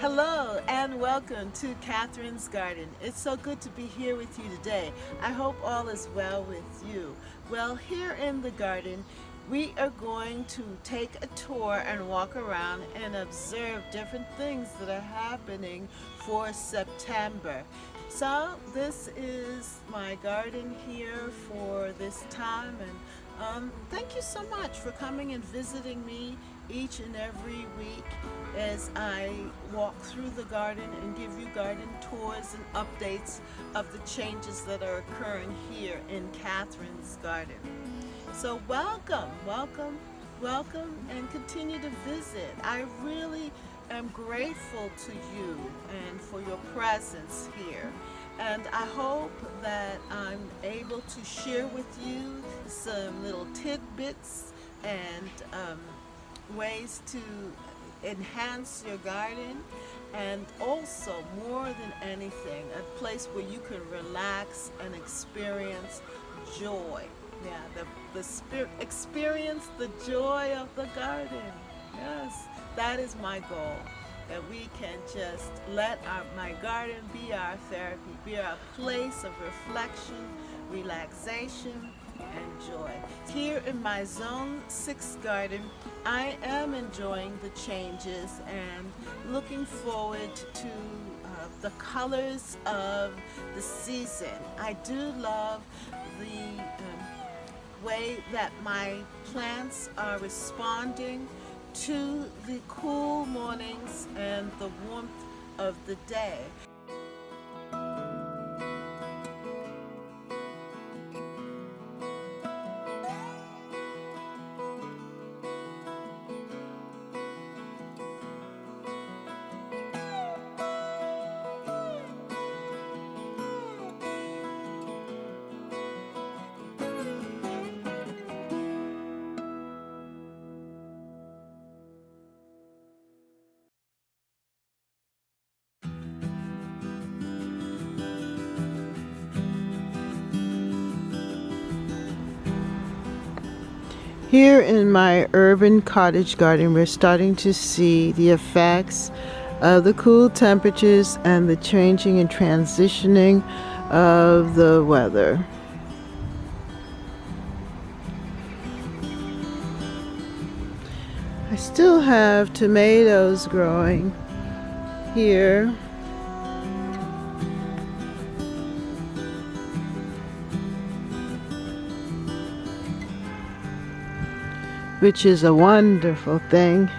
Hello and welcome to Catherine's Garden. It's so good to be here with you today. I hope all is well with you. Well, here in the garden, we are going to take a tour and walk around and observe different things that are happening for September. So, this is my garden here for this time, and thank you so much for coming and visiting me each and every week as I walk through the garden and give you garden tours and updates of the changes that are occurring here in Catherine's Garden. So welcome, and continue to visit. I really am grateful to you and for your presence here. And I hope that I'm able to share with you some little tidbits and ways to enhance your garden, and also, more than anything, a place where you can relax and experience joy. Yeah, the spirit, experience the joy of the garden. Yes, that is my goal. That we can just let my garden be our therapy, be our place of reflection, relaxation, and joy. Here in my Zone 6 garden, I am enjoying the changes and looking forward to the colors of the season. I do love the way that my plants are responding to the cool mornings and the warmth of the day. Here in my urban cottage garden, we're starting to see the effects of the cool temperatures and the changing and transitioning of the weather. I still have tomatoes growing here. Which is a wonderful thing.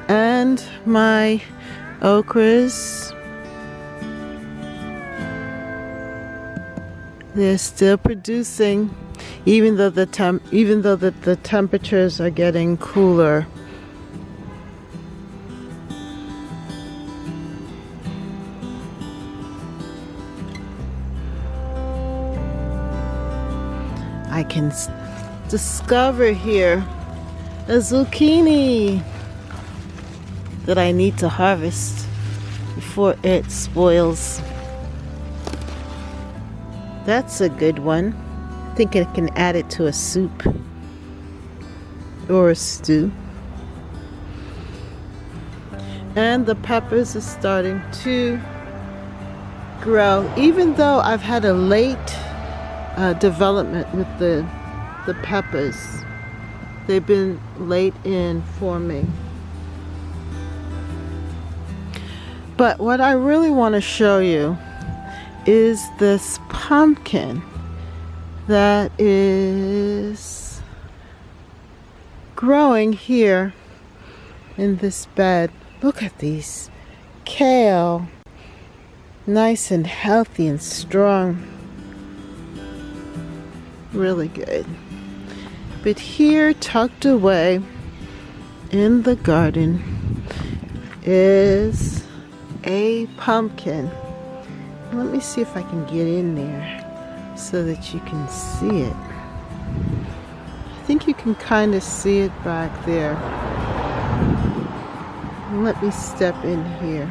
And my okras, they're still producing, even though the temperatures are getting cooler. I can discover here a zucchini that I need to harvest before it spoils. That's a good one. I think I can add it to a soup or a stew. And the peppers are starting to grow, even though I've had a late development with the peppers. They've been late in forming. But what I really want to show you is this pumpkin that is growing here in this bed. Look at these. Kale. Nice and healthy and strong. Really good. But here, tucked away in the garden, is a pumpkin. Let me see if I can get in there so that you can see it. I think you can kind of see it back there. Let me step in here.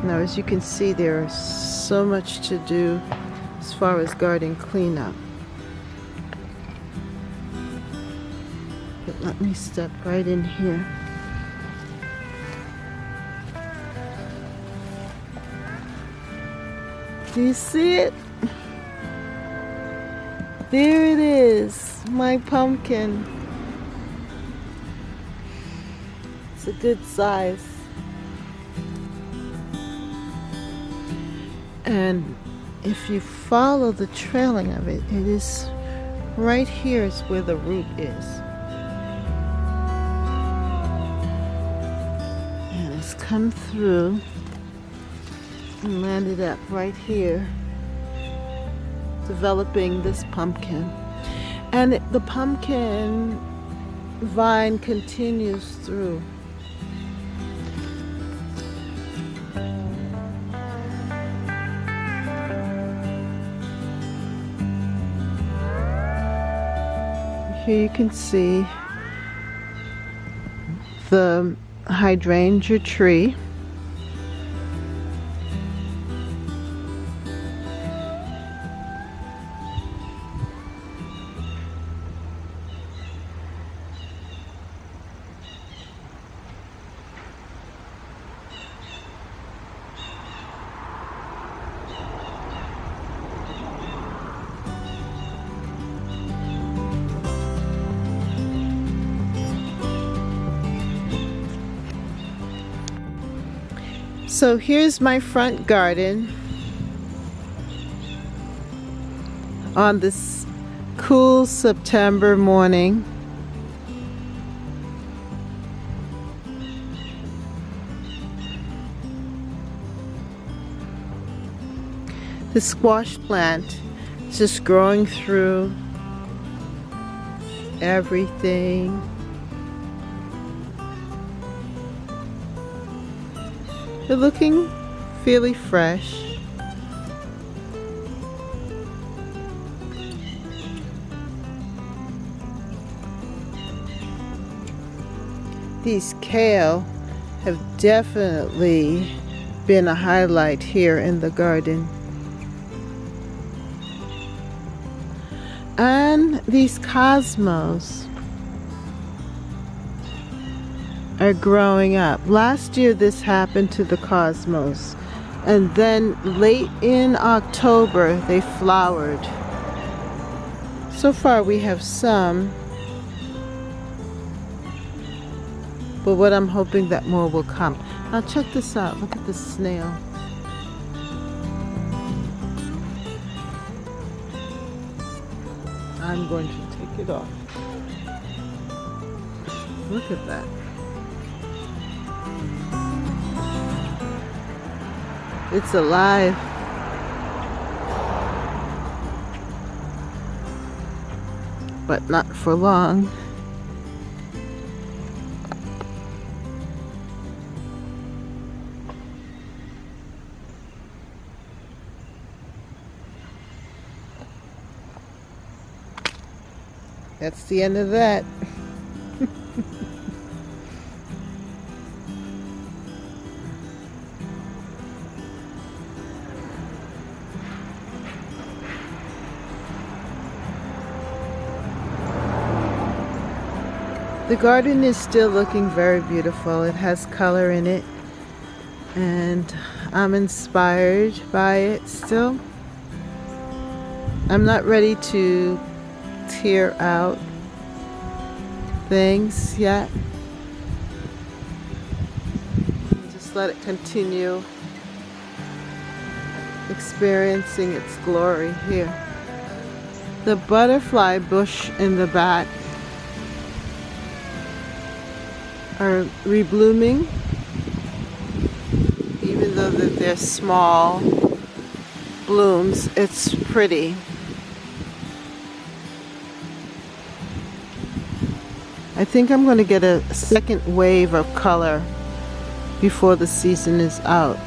Now, as you can see, there is so much to do as far as garden cleanup. But let me step right in here. Do you see it? There it is, my pumpkin. It's a good size. And if you follow the trailing of it, it is right here is where the root is. And it's come through and landed up right here, developing this pumpkin. And the pumpkin vine continues through. Here you can see the hydrangea tree. So here's my front garden on this cool September morning. The squash plant is just growing through everything. They're looking fairly fresh. These kale have definitely been a highlight here in the garden. And these cosmos are growing up. Last year this happened to the cosmos, and then late in October they flowered. So far we have some, but what I'm hoping that more will come. Now check this out. Look at the snail. I'm going to take it off. Look at that. It's alive. But not for long. That's the end of that. The garden is still looking very beautiful. It has color in it, and I'm inspired by it still. I'm not ready to tear out things yet. Just let it continue experiencing its glory here. The butterfly bush in the back are reblooming, even though that they're small blooms. It's pretty. I think I'm going to get a second wave of color before the season is out.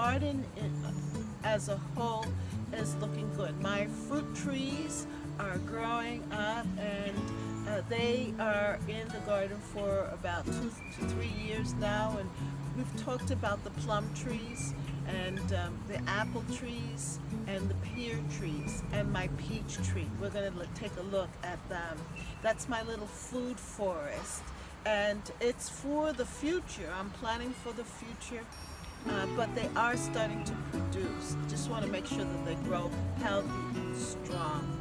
garden as a whole is looking good. My fruit trees are growing up, and they are in the garden for about 2 to 3 years now. And we've talked about the plum trees and the apple trees and the pear trees and my peach tree. We're going to take a look at them. That's my little food forest, and it's for the future. I'm planning for the future, but they are starting to produce. Just want to make sure that they grow healthy and strong.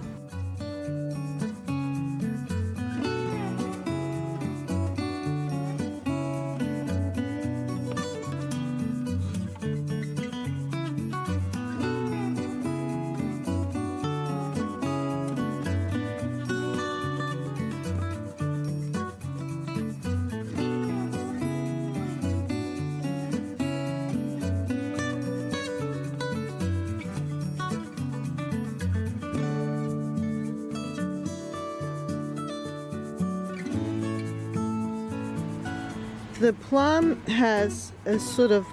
The plum has a sort of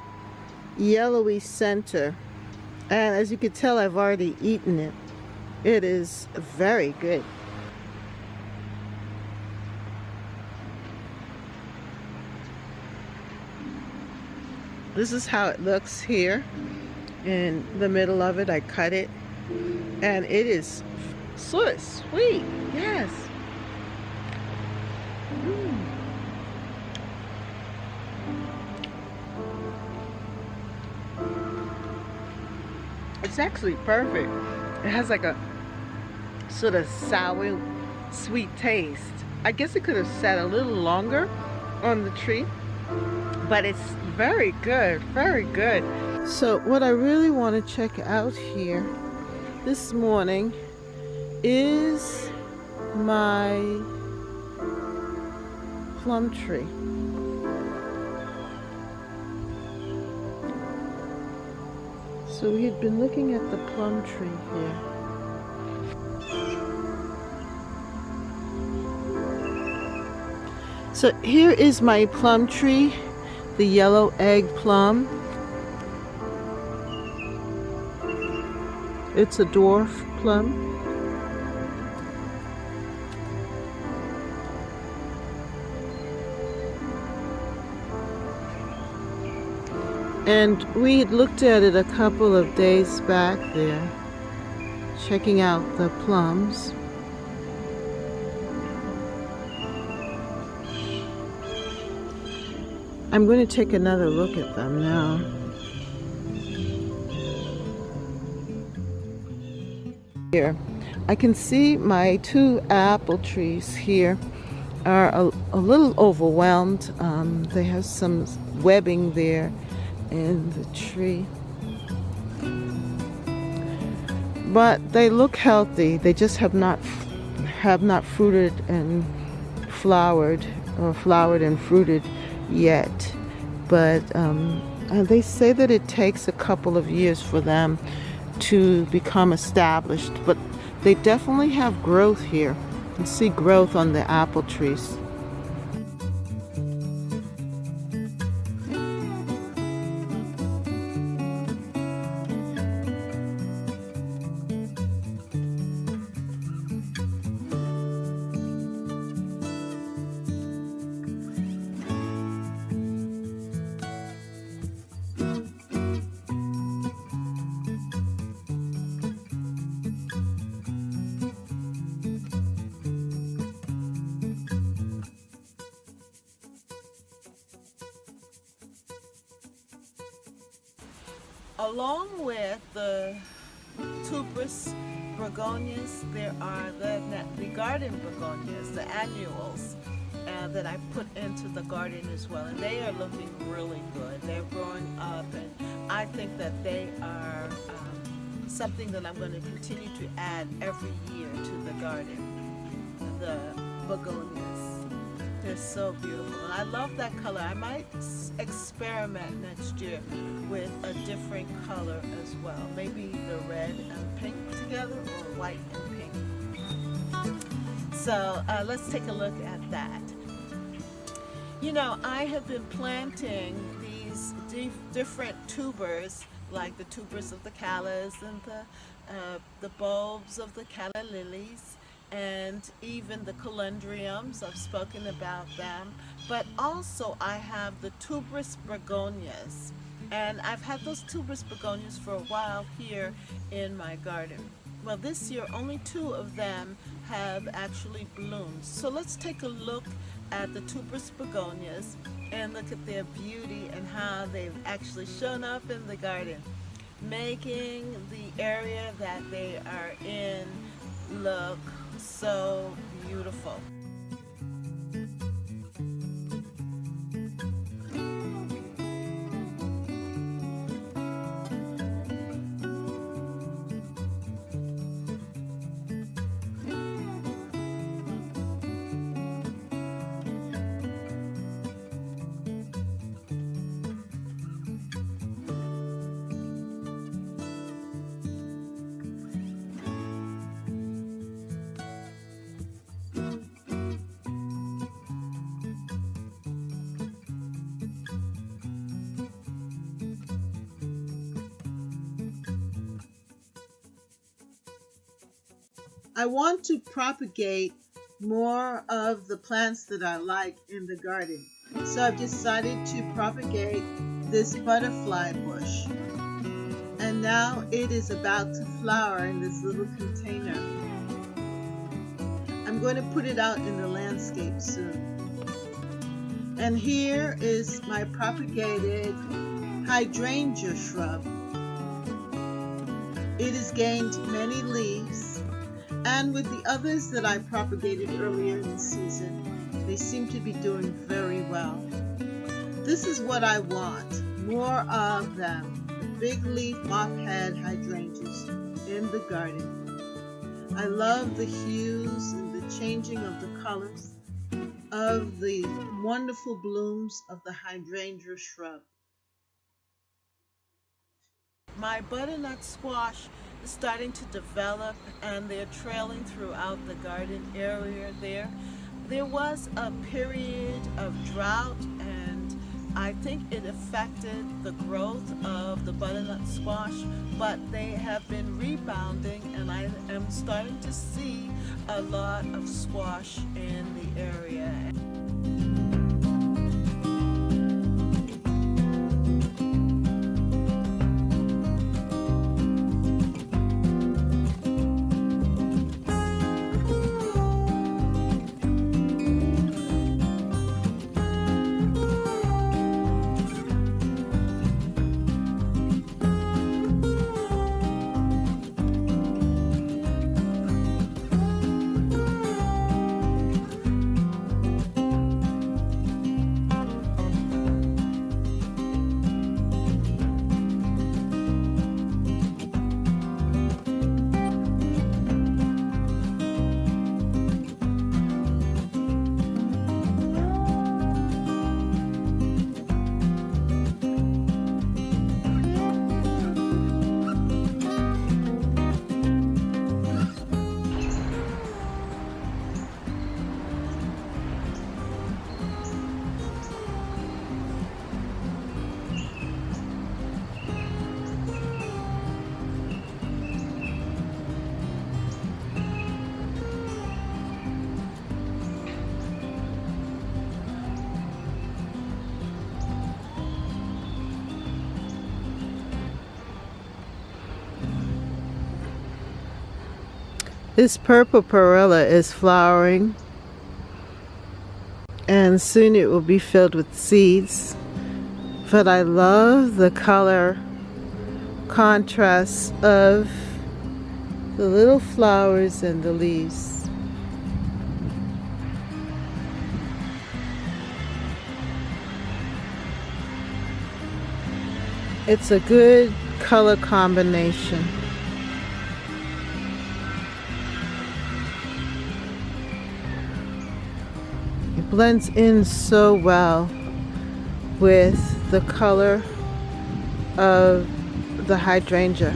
yellowy center, and as you can tell, I've already eaten it. It is very good. This is how it looks here. In the middle of it, I cut it, and it is sort of sweet. Yes. It's actually perfect. It has like a sort of sour, sweet taste. I guess it could have sat a little longer on the tree, but it's very good, very good. So what I really want to check out here this morning is my plum tree. So we had been looking at the plum tree here. So here is my plum tree, the yellow egg plum. It's a dwarf plum. And we had looked at it a couple of days back there, checking out the plums. I'm going to take another look at them now. Here, I can see my 2 apple trees here are a little overwhelmed. They have some webbing there in the tree, but they look healthy. They just have not fruited and flowered, or flowered and fruited yet. But they say that it takes a couple of years for them to become established, but they definitely have growth here. You can see growth on the apple trees. Along with the tuberous begonias, there are the garden begonias, the annuals, that I put into the garden as well. And they are looking really good. They're growing up, and I think that they are something that I'm going to continue to add every year to the garden. The begonias. They're so beautiful, and I love that color. I might experiment next year with a different color as well. Maybe the red and pink together, or white and pink. So let's take a look at that. You know, I have been planting these different tubers like the tubers of the callas and the bulbs of the calla lilies, and even the calendriums. I've spoken about them. But also I have the tuberous begonias. And I've had those tuberous begonias for a while here in my garden. Well, this year only two of them have actually bloomed. So let's take a look at the tuberous begonias and look at their beauty and how they've actually shown up in the garden, making the area that they are in look so beautiful. I want to propagate more of the plants that I like in the garden. So I've decided to propagate this butterfly bush. And now it is about to flower in this little container. I'm going to put it out in the landscape soon. And here is my propagated hydrangea shrub. It has gained many leaves, and with the others that I propagated earlier in the season, they seem to be doing very well. This is what I want, more of them, the big leaf mop-head hydrangeas in the garden. I love the hues and the changing of the colors of the wonderful blooms of the hydrangea shrub. My butternut squash is starting to develop, and they're trailing throughout the garden area there. There was a period of drought, and I think it affected the growth of the butternut squash, but they have been rebounding, and I am starting to see a lot of squash in the area. This purple perilla is flowering, and soon it will be filled with seeds. But I love the color contrast of the little flowers and the leaves. It's a good color combination. It blends in so well with the color of the hydrangea.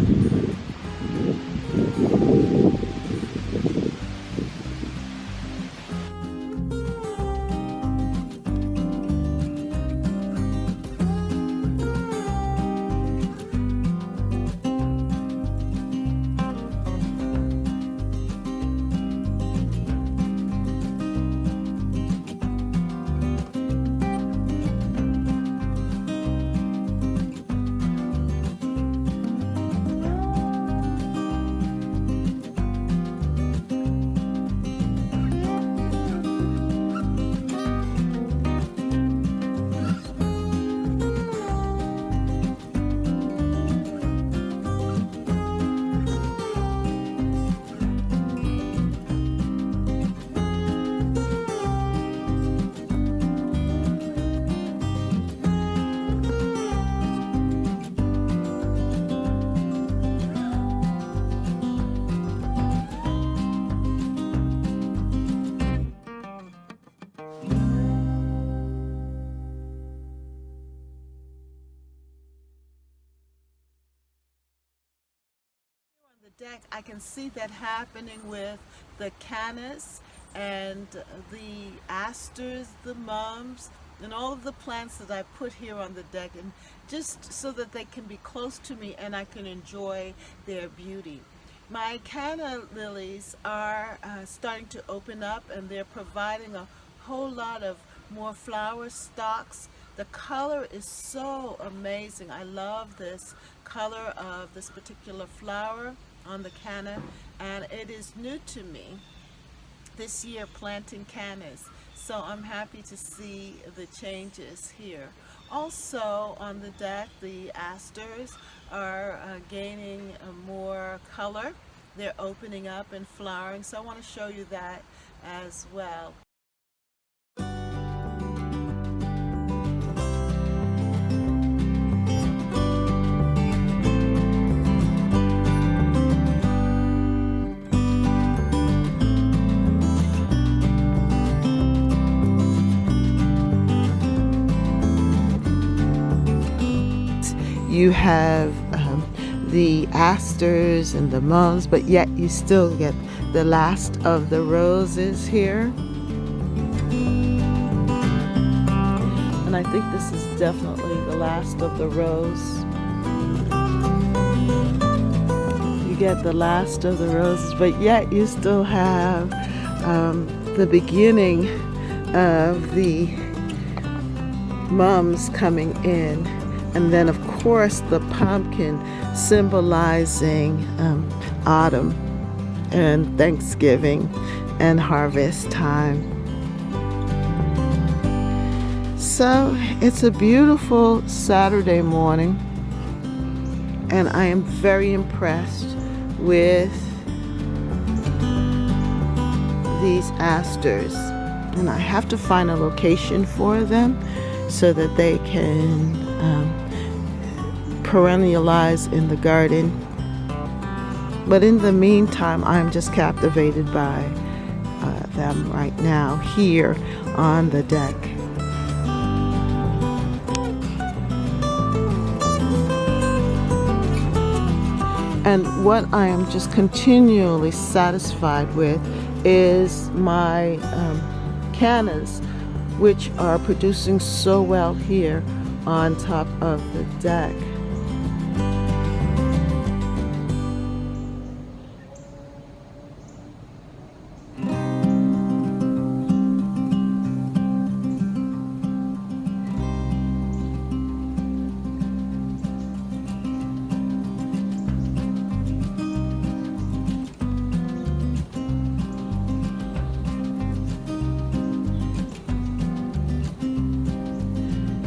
deck. I can see that happening with the cannas and the asters, the mums, and all of the plants that I put here on the deck, and just so that they can be close to me and I can enjoy their beauty. My canna lilies are starting to open up, and they're providing a whole lot of more flower stalks. The color is so amazing. I love this color of this particular flower on the canna, and it is new to me this year planting cannas. So I'm happy to see the changes here. Also on the deck, the asters are gaining more color. They're opening up and flowering. So I want to show you that as well. You have the asters and the mums, but yet you still get the last of the roses here. And I think this is definitely the last of the rose. You get the last of the roses, but yet you still have the beginning of the mums coming in. And then, of course, the pumpkin symbolizing autumn and Thanksgiving and harvest time. So it's a beautiful Saturday morning, and I am very impressed with these asters. And I have to find a location for them so that they can perennialize in the garden. But in the meantime, I'm just captivated by them right now here on the deck. And what I am just continually satisfied with is my cannas, which are producing so well here on top of the deck.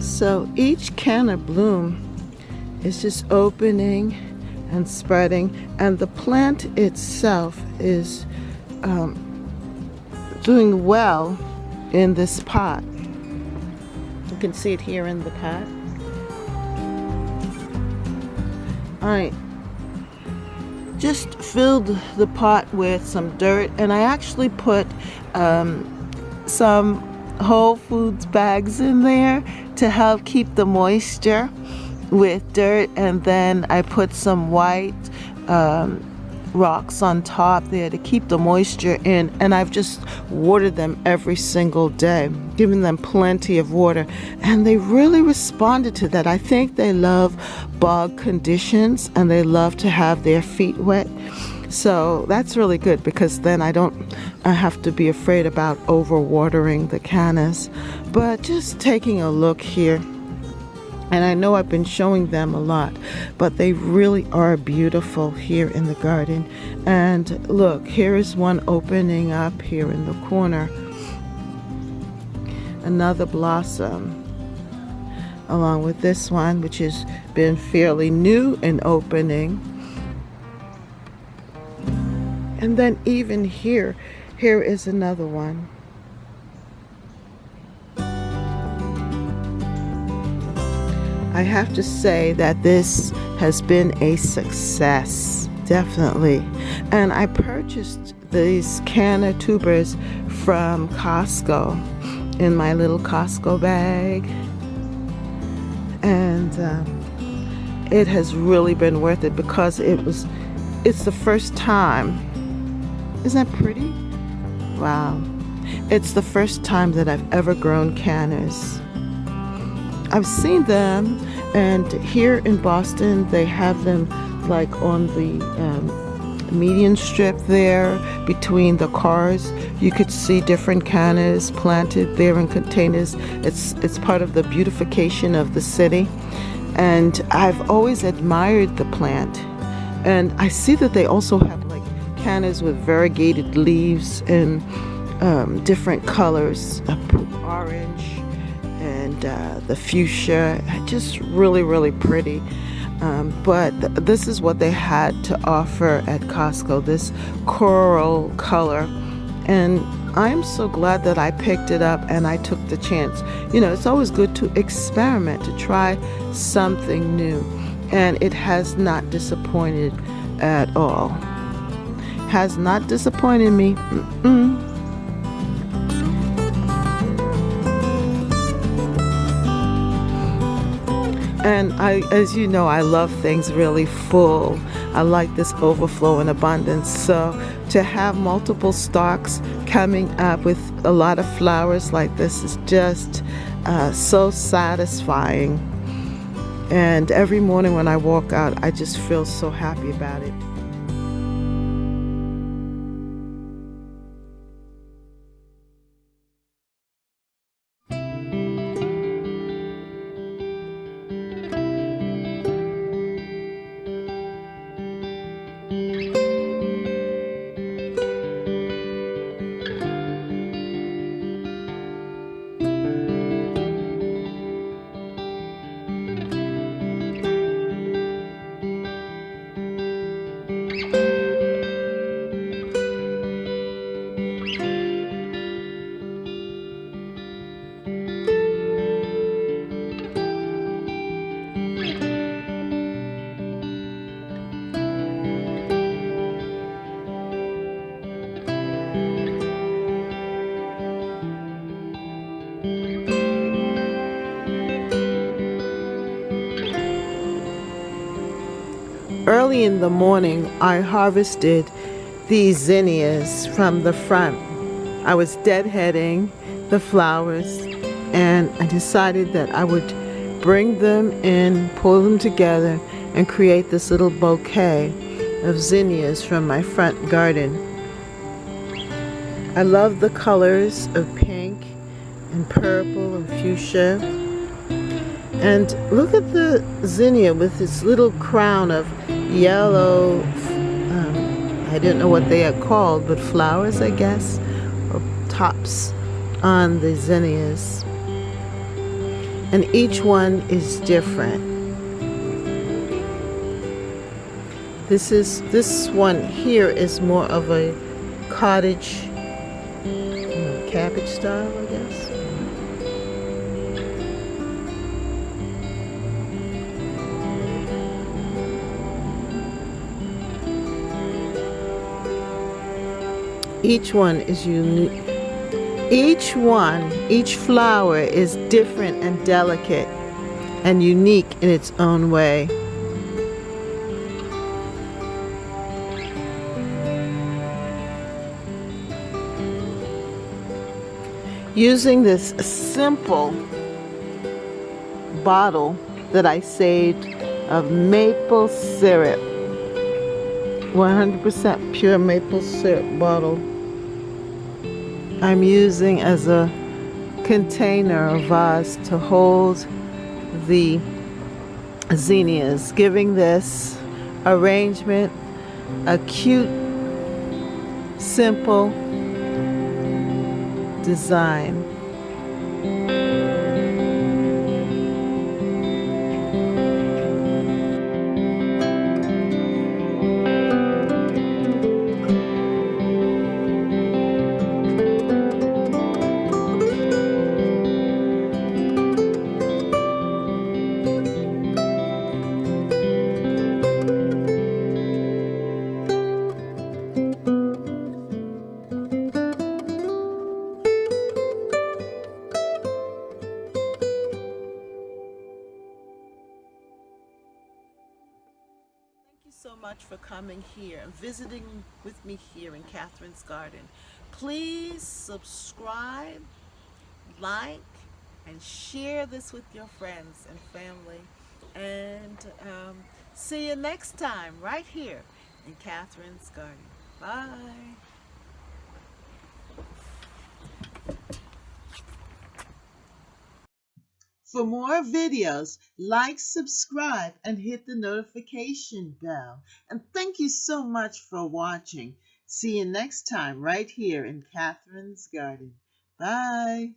So each canna bloom is just opening and spreading, and the plant itself is doing well in this pot. You can see it here in the pot. I just filled the pot with some dirt, and I actually put some Whole Foods bags in there to help keep the moisture with dirt, and then I put some white rocks on top there to keep the moisture in, and I've just watered them every single day, giving them plenty of water, and they really responded to that. I think they love bog conditions and they love to have their feet wet. So that's really good, because then I have to be afraid about overwatering the cannas. But just taking a look here, and I know I've been showing them a lot, but they really are beautiful here in the garden. And look, here is one opening up here in the corner, another blossom, along with this one, which has been fairly new and opening. And then even here is another one. I have to say that this has been a success, definitely. And I purchased these canna tubers from Costco in my little Costco bag. And it has really been worth it, because it was It's the first time. Isn't that pretty? Wow. It's the first time that I've ever grown cannas. I've seen them, and here in Boston, they have them like on the median strip there between the cars. You could see different cannas planted there in containers. It's part of the beautification of the city, and I've always admired the plant. And I see that they also have like cannas with variegated leaves and different colors, orange and the fuchsia, just really pretty. But this is what they had to offer at Costco, this coral color. And I'm so glad that I picked it up and I took the chance. You know, it's always good to experiment, to try something new. And it has not disappointed at all. Has not disappointed me. And as you know, I love things really full. I like this overflow and abundance. So to have multiple stalks coming up with a lot of flowers like this is just so satisfying. And every morning when I walk out, I just feel so happy about it. Early in the morning, I harvested these zinnias from the front. I was deadheading the flowers, and I decided that I would bring them in, pull them together, and create this little bouquet of zinnias from my front garden. I love the colors of pink and purple and fuchsia. And look at the zinnia with its little crown of yellow, I don't know what they are called, but flowers, I guess, or tops on the zinnias. And each one is different. This one here is more of a cottage, cabbage style, I guess. Each one is unique. Each flower is different and delicate and unique in its own way. Using this simple bottle that I saved of maple syrup, 100% pure maple syrup bottle, I'm using as a container or vase to hold the zinnias, giving this arrangement a cute, simple design. much for coming here and visiting with me here in Catherine's Garden. Please subscribe, like, and share this with your friends and family. And see you next time right here in Catherine's Garden. Bye. For more videos, like, subscribe, and hit the notification bell. And thank you so much for watching. See you next time right here in Catherine's Garden. Bye.